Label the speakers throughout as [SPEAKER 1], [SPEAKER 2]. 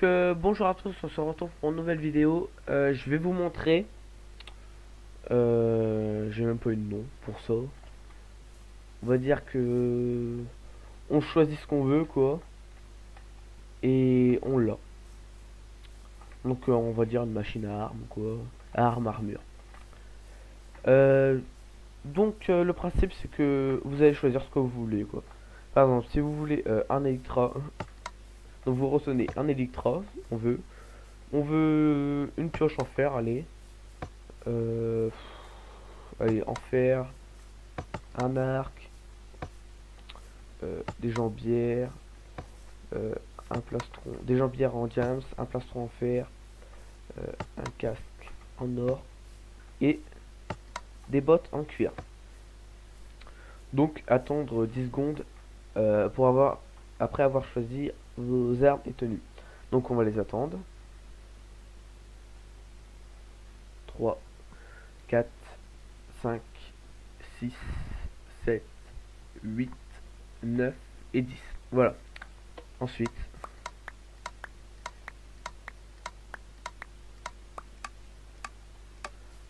[SPEAKER 1] Bonjour à tous, on se retrouve pour une nouvelle vidéo. Je vais vous montrer. J'ai même pas eu de nom pour ça. On va dire que on choisit ce qu'on veut, quoi, et on l'a. Donc on va dire une machine à armes, quoi, à armes armure. Euh, le principe c'est que vous allez choisir ce que vous voulez, quoi. Par exemple, si vous voulez un Electra, donc vous retenez un Electra, on veut une pioche en fer, allez. Euh, Allez, en fer, un arc, des jambières, euh, un plastron, des jambières en diams, un plastron en fer, un casque en or et des bottes en cuir. Donc attendre 10 secondes après avoir choisi vos armes et tenues. Donc on va les attendre. 3, 4, 5, 6, 7, 8, 9 et 10. Voilà. Ensuite,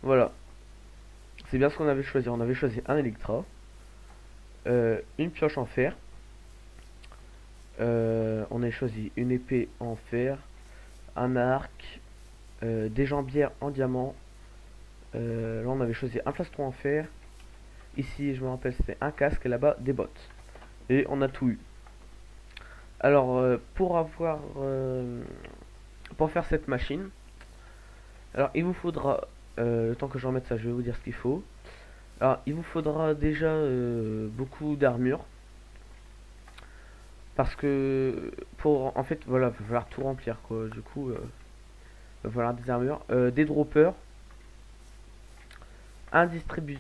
[SPEAKER 1] voilà. C'est bien ce qu'on avait choisi. On avait choisi un Electra, une pioche en fer. On a choisi une épée en fer, un arc, des jambières en diamant. Là, on avait choisi un plastron en fer. Ici, je me rappelle, c'était un casque et là-bas, des bottes. Et on a tout eu. Alors, pour faire cette machine, alors il vous faudra, le temps que je remette ça, je vais vous dire ce qu'il faut. Alors, il vous faudra déjà beaucoup d'armure. Parce que, en fait, voilà, il va falloir tout remplir, quoi. Du coup, il va falloir des armures, des droppers, un distribu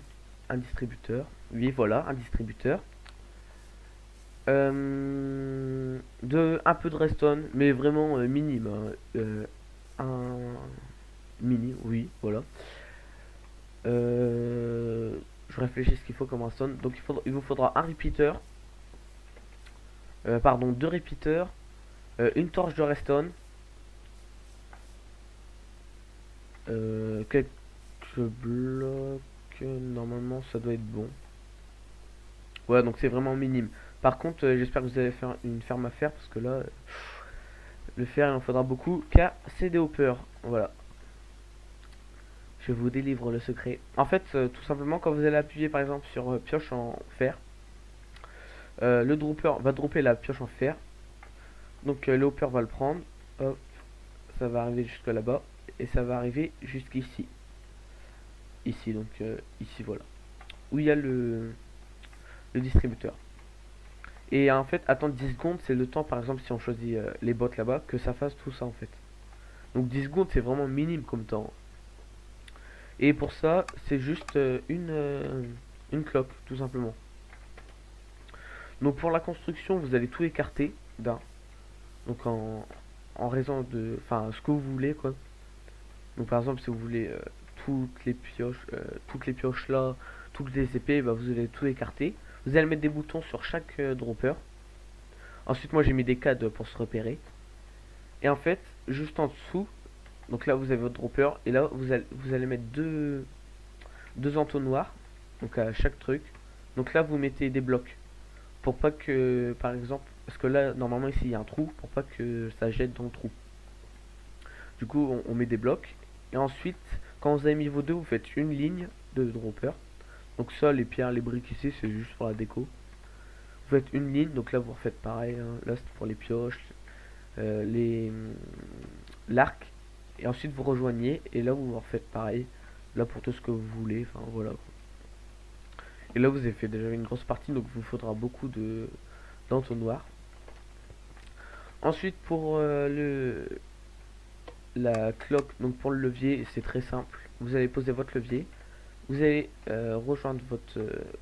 [SPEAKER 1] un distributeur. Oui, voilà, un distributeur. Un peu de redstone, mais vraiment minime, hein. Un mini, oui, voilà. Je réfléchis ce qu'il faut comme redstone. Donc il vous faudra un repeater, pardon, deux repeaters, une torche de redstone, quelques blocs. Normalement, ça doit être bon. Ouais, donc c'est vraiment minime. Par contre, j'espère que vous allez faire une ferme à fer parce que là, le fer, il en faudra beaucoup car c'est des hoppers. Voilà. Je vous délivre le secret. En fait, tout simplement, quand vous allez appuyer par exemple sur pioche en fer, le dropper va dropper la pioche en fer. Donc le hopper va le prendre. Hop, ça va arriver jusque là-bas. Et ça va arriver jusqu'ici. Ici, donc ici, voilà. Où il y a le distributeur. Et en fait, attendre 10 secondes, c'est le temps, par exemple, si on choisit les bottes là-bas, que ça fasse tout ça en fait. Donc 10 secondes, c'est vraiment minime comme temps. Et pour ça, c'est juste une cloque, tout simplement. Donc pour la construction, vous allez tout écarter d'un. Donc en raison de... Enfin, ce que vous voulez, quoi. Donc par exemple, si vous voulez toutes les pioches là, toutes les épées, bah, vous allez tout écarter. Vous allez mettre des boutons sur chaque dropper. Ensuite, moi j'ai mis des cadres pour se repérer. Et en fait, juste en dessous, donc là vous avez votre dropper, et là vous allez mettre deux entonnoirs, donc à chaque truc. Donc là vous mettez des blocs, pour pas que, par exemple, parce que là normalement ici il y a un trou, pour pas que ça jette dans le trou. Du coup on met des blocs, et ensuite quand vous avez mis vos deux, vous faites une ligne de dropper. Donc ça, les pierres, les briques ici, c'est juste pour la déco. Vous faites une ligne, donc là vous refaites pareil, hein. Là c'est pour les pioches, l'arc, et ensuite vous rejoignez et là vous refaites pareil là pour tout ce que vous voulez, enfin voilà. Et là vous avez fait déjà une grosse partie, donc il vous faudra beaucoup de d'entonnoirs. Ensuite pour la cloque, donc pour le levier, c'est très simple. Vous allez poser votre levier, vous allez rejoindre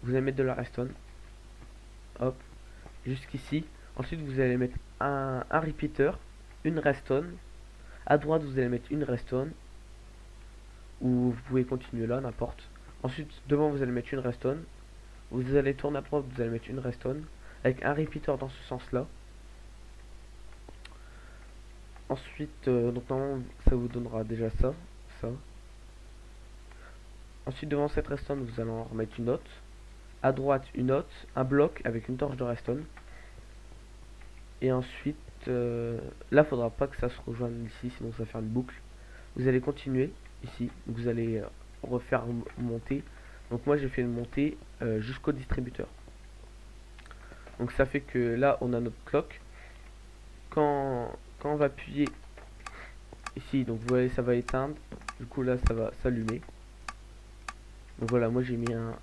[SPEAKER 1] vous allez mettre de la redstone, hop, jusqu'ici. Ensuite vous allez mettre un repeater, une redstone. À droite vous allez mettre une redstone, ou vous pouvez continuer là, n'importe. Ensuite devant vous allez mettre une redstone. Vous allez tourner à droite, vous allez mettre une redstone avec un repeater dans ce sens là. Ensuite, donc normalement, ça vous donnera déjà ça, ça. Ensuite, devant cette redstone, vous allez en remettre une autre. À droite, une autre, un bloc avec une torche de redstone. Et ensuite, là, faudra pas que ça se rejoigne ici, sinon ça va faire une boucle. Vous allez continuer ici, donc vous allez refaire monter. Donc moi, j'ai fait une montée jusqu'au distributeur. Donc ça fait que là, on a notre clock. Quand on va appuyer ici, donc vous voyez, ça va éteindre. Du coup, là, ça va s'allumer. Donc voilà, moi j'ai mis un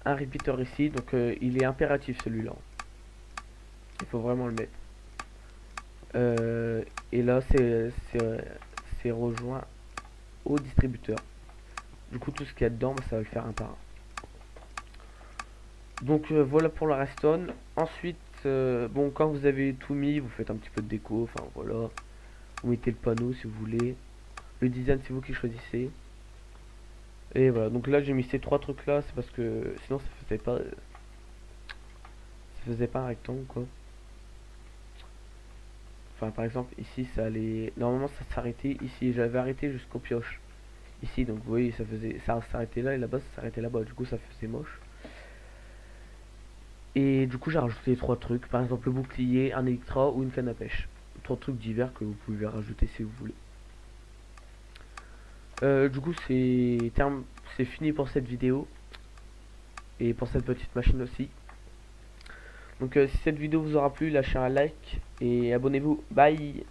[SPEAKER 1] repeater ici, donc il est impératif celui-là. Il faut vraiment le mettre. Et là, c'est rejoint au distributeur. Du coup, tout ce qu'il y a dedans, ça va le faire un par un. Donc voilà pour la redstone. Ensuite, bon, quand vous avez tout mis, vous faites un petit peu de déco. Enfin voilà, vous mettez le panneau si vous voulez. Le design, c'est vous qui choisissez. Et voilà, donc là j'ai mis ces trois trucs là, c'est parce que sinon ça faisait pas un rectangle quoi. Enfin par exemple ici ça allait, normalement ça s'arrêtait ici, j'avais arrêté jusqu'au pioche ici, donc vous voyez ça s'arrêtait là et là-bas ça s'arrêtait là-bas, du coup ça faisait moche. Et du coup j'ai rajouté trois trucs, par exemple le bouclier, un électra ou une canne à pêche. Trois trucs divers que vous pouvez rajouter si vous voulez. Du coup c'est fini pour cette vidéo et pour cette petite machine aussi. Donc si cette vidéo vous aura plu, lâchez un like et abonnez-vous. Bye.